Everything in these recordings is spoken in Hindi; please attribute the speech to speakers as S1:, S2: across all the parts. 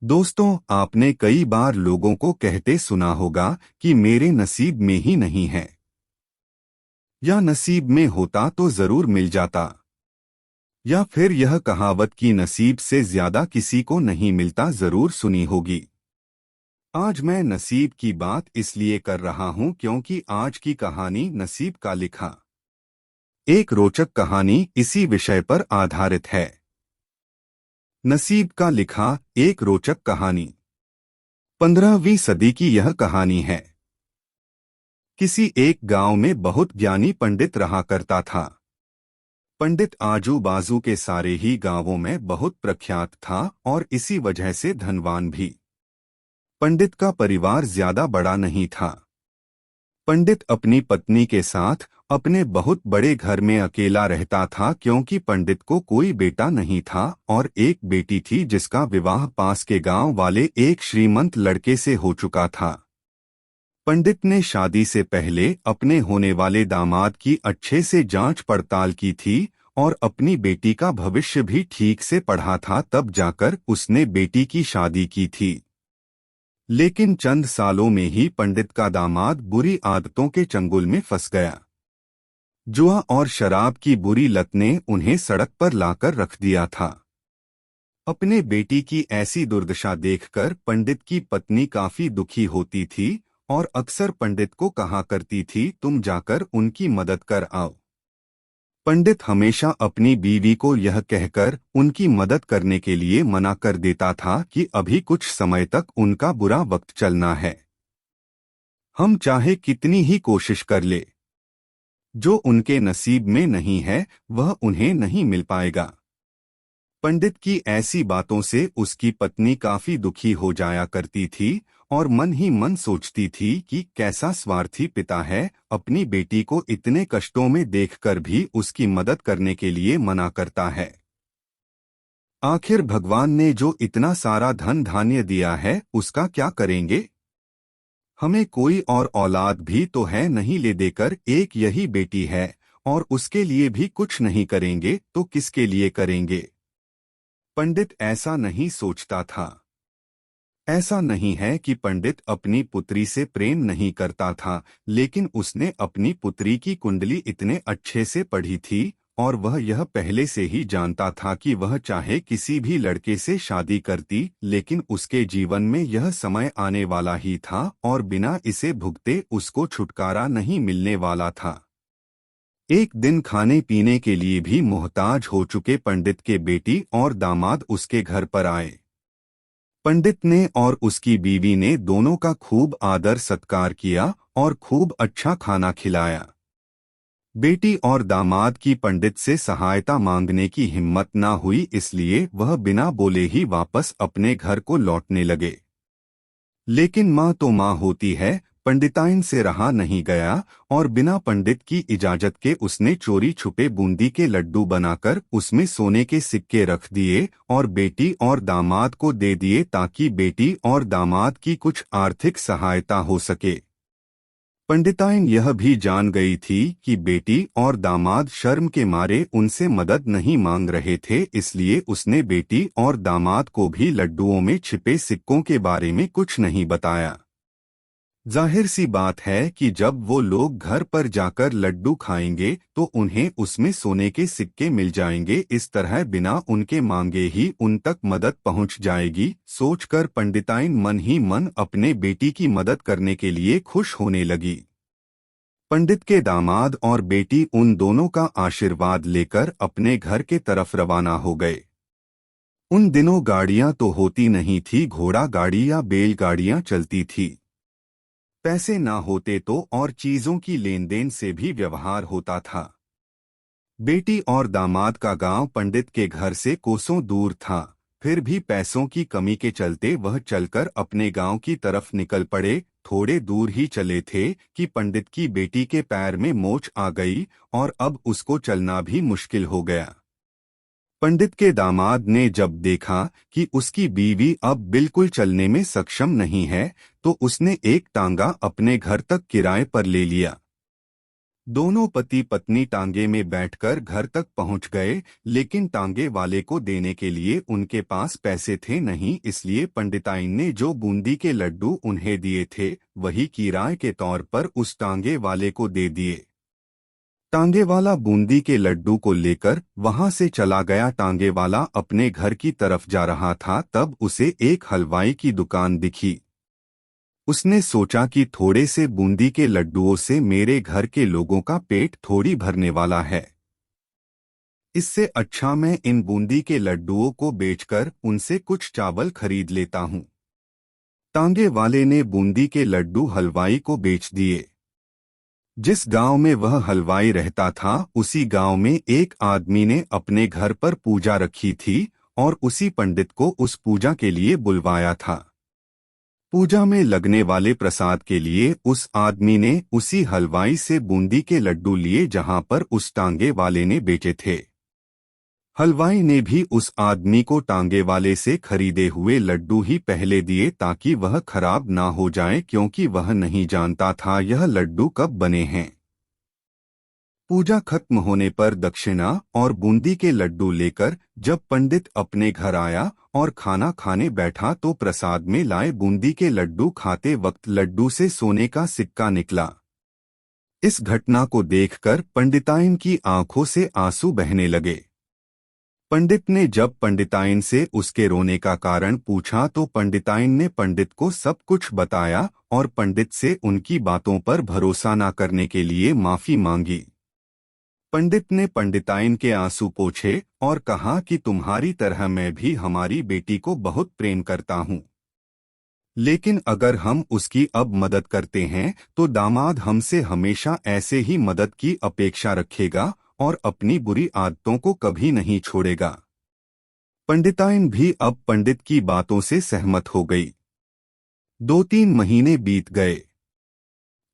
S1: दोस्तों, आपने कई बार लोगों को कहते सुना होगा कि मेरे नसीब में ही नहीं है, या नसीब में होता तो जरूर मिल जाता, या फिर यह कहावत कि नसीब से ज्यादा किसी को नहीं मिलता जरूर सुनी होगी। आज मैं नसीब की बात इसलिए कर रहा हूं क्योंकि आज की कहानी नसीब का लिखा एक रोचक कहानी इसी विषय पर आधारित है। नसीब का लिखा एक रोचक कहानी। 15वीं सदी की यह कहानी है। किसी एक गांव में बहुत ज्ञानी पंडित रहा करता था। पंडित आजू बाजू के सारे ही गांवों में बहुत प्रख्यात था और इसी वजह से धनवान भी। पंडित का परिवार ज्यादा बड़ा नहीं था। पंडित अपनी पत्नी के साथ अपने बहुत बड़े घर में अकेला रहता था क्योंकि पंडित को कोई बेटा नहीं था और एक बेटी थी जिसका विवाह पास के गांव वाले एक श्रीमंत लड़के से हो चुका था। पंडित ने शादी से पहले अपने होने वाले दामाद की अच्छे से जांच पड़ताल की थी और अपनी बेटी का भविष्य भी ठीक से पढ़ा था, तब जाकर उसने बेटी की शादी की थी। लेकिन चंद सालों में ही पंडित का दामाद बुरी आदतों के चंगुल में फंस गया। जुआ और शराब की बुरी लत ने उन्हें सड़क पर लाकर रख दिया था। अपने बेटी की ऐसी दुर्दशा देखकर पंडित की पत्नी काफी दुखी होती थी और अक्सर पंडित को कहा करती थी, तुम जाकर उनकी मदद कर आओ। पंडित हमेशा अपनी बीवी को यह कहकर उनकी मदद करने के लिए मना कर देता था कि अभी कुछ समय तक उनका बुरा वक्त चलना है। हम चाहे कितनी ही कोशिश कर ले, जो उनके नसीब में नहीं है वह उन्हें नहीं मिल पाएगा। पंडित की ऐसी बातों से उसकी पत्नी काफी दुखी हो जाया करती थी और मन ही मन सोचती थी कि कैसा स्वार्थी पिता है, अपनी बेटी को इतने कष्टों में देखकर भी उसकी मदद करने के लिए मना करता है। आखिर भगवान ने जो इतना सारा धन धान्य दिया है उसका क्या करेंगे? हमें कोई और औलाद भी तो है नहीं, ले देकर एक यही बेटी है और उसके लिए भी कुछ नहीं करेंगे तो किसके लिए करेंगे? पंडित ऐसा नहीं सोचता था। ऐसा नहीं है कि पंडित अपनी पुत्री से प्रेम नहीं करता था, लेकिन उसने अपनी पुत्री की कुंडली इतने अच्छे से पढ़ी थी और वह यह पहले से ही जानता था कि वह चाहे किसी भी लड़के से शादी करती, लेकिन उसके जीवन में यह समय आने वाला ही था और बिना इसे भुगते उसको छुटकारा नहीं मिलने वाला था। एक दिन खाने पीने के लिए भी मोहताज हो चुके पंडित के बेटी और दामाद उसके घर पर आए। पंडित ने और उसकी बीवी ने दोनों का खूब आदर सत्कार किया और खूब अच्छा खाना खिलाया। बेटी और दामाद की पंडित से सहायता मांगने की हिम्मत न हुई, इसलिए वह बिना बोले ही वापस अपने घर को लौटने लगे। लेकिन माँ तो माँ होती है, पंडिताइन से रहा नहीं गया और बिना पंडित की इजाजत के उसने चोरी छुपे बूंदी के लड्डू बनाकर उसमें सोने के सिक्के रख दिए और बेटी और दामाद को दे दिए ताकि बेटी और दामाद की कुछ आर्थिक सहायता हो सके। पंडिताइन यह भी जान गई थी कि बेटी और दामाद शर्म के मारे उनसे मदद नहीं मांग रहे थे, इसलिए उसने बेटी और दामाद को भी लड्डुओं में छिपे सिक्कों के बारे में कुछ नहीं बताया। जाहिर सी बात है कि जब वो लोग घर पर जाकर लड्डू खाएंगे तो उन्हें उसमें सोने के सिक्के मिल जाएंगे, इस तरह बिना उनके मांगे ही उन तक मदद पहुंच जाएगी। सोचकर पंडिताइन मन ही मन अपने बेटी की मदद करने के लिए खुश होने लगी। पंडित के दामाद और बेटी उन दोनों का आशीर्वाद लेकर अपने घर के तरफ रवाना हो गए। उन दिनों गाड़ियां तो होती नहीं थी, घोड़ा गाड़ी या बैलगाड़ियां चलती थी। पैसे ना होते तो और चीजों की लेन देन से भी व्यवहार होता था। बेटी और दामाद का गांव पंडित के घर से कोसों दूर था, फिर भी पैसों की कमी के चलते वह चलकर अपने गांव की तरफ निकल पड़े। थोड़े दूर ही चले थे कि पंडित की बेटी के पैर में मोच आ गई और अब उसको चलना भी मुश्किल हो गया। पंडित के दामाद ने जब देखा कि उसकी बीवी अब बिल्कुल चलने में सक्षम नहीं है, तो उसने एक टांगा अपने घर तक किराए पर ले लिया। दोनों पति पत्नी टांगे में बैठकर घर तक पहुंच गए, लेकिन टांगे वाले को देने के लिए उनके पास पैसे थे नहीं, इसलिए पंडिताइन ने जो बूंदी के लड्डू उन्हें दिए थे वही किराए के तौर पर उस टांगे वाले को दे दिए। टांगे वाला बूंदी के लड्डू को लेकर वहां से चला गया। टांगे वाला अपने घर की तरफ जा रहा था, तब उसे एक हलवाई की दुकान दिखी। उसने सोचा कि थोड़े से बूंदी के लड्डुओं से मेरे घर के लोगों का पेट थोड़ी भरने वाला है। इससे अच्छा मैं इन बूंदी के लड्डुओं को बेचकर उनसे कुछ चावल खरीद लेता हूं। टांगे वाले ने बूंदी के लड्डू हलवाई को बेच दिए। जिस गांव में वह हलवाई रहता था, उसी गांव में एक आदमी ने अपने घर पर पूजा रखी थी और उसी पंडित को उस पूजा के लिए बुलवाया था। पूजा में लगने वाले प्रसाद के लिए उस आदमी ने उसी हलवाई से बूंदी के लड्डू लिए जहां पर उस टांगे वाले ने बेचे थे। हलवाई ने भी उस आदमी को टांगे वाले से खरीदे हुए लड्डू ही पहले दिए ताकि वह खराब ना हो जाए, क्योंकि वह नहीं जानता था यह लड्डू कब बने हैं। पूजा खत्म होने पर दक्षिणा और बूंदी के लड्डू लेकर जब पंडित अपने घर आया और खाना खाने बैठा तो प्रसाद में लाए बूंदी के लड्डू खाते वक्त लड्डू से सोने का सिक्का निकला। इस घटना को देखकर पंडिताइन की आंखों से आंसू बहने लगे। पंडित ने जब पंडिताइन से उसके रोने का कारण पूछा तो पंडिताइन ने पंडित को सब कुछ बताया और पंडित से उनकी बातों पर भरोसा न करने के लिए माफी मांगी। पंडित ने पंडिताइन के आंसू पोंछे और कहा कि तुम्हारी तरह मैं भी हमारी बेटी को बहुत प्रेम करता हूँ, लेकिन अगर हम उसकी अब मदद करते हैं तो दामाद हमसे हमेशा ऐसे ही मदद की अपेक्षा रखेगा और अपनी बुरी आदतों को कभी नहीं छोड़ेगा। पंडिताइन भी अब पंडित की बातों से सहमत हो गई। 2-3 महीने बीत गए।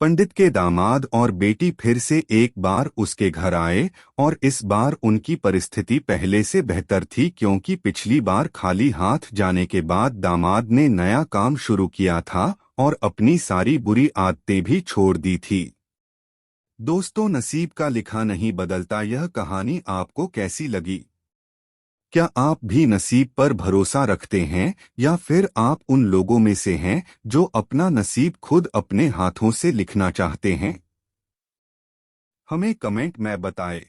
S1: पंडित के दामाद और बेटी फिर से एक बार उसके घर आए और इस बार उनकी परिस्थिति पहले से बेहतर थी, क्योंकि पिछली बार खाली हाथ जाने के बाद दामाद ने नया काम शुरू किया था और अपनी सारी बुरी आदतें भी छोड़ दी थी। दोस्तों, नसीब का लिखा नहीं बदलता। यह कहानी आपको कैसी लगी? क्या आप भी नसीब पर भरोसा रखते हैं या फिर आप उन लोगों में से हैं जो अपना नसीब खुद अपने हाथों से लिखना चाहते हैं? हमें कमेंट में बताएं।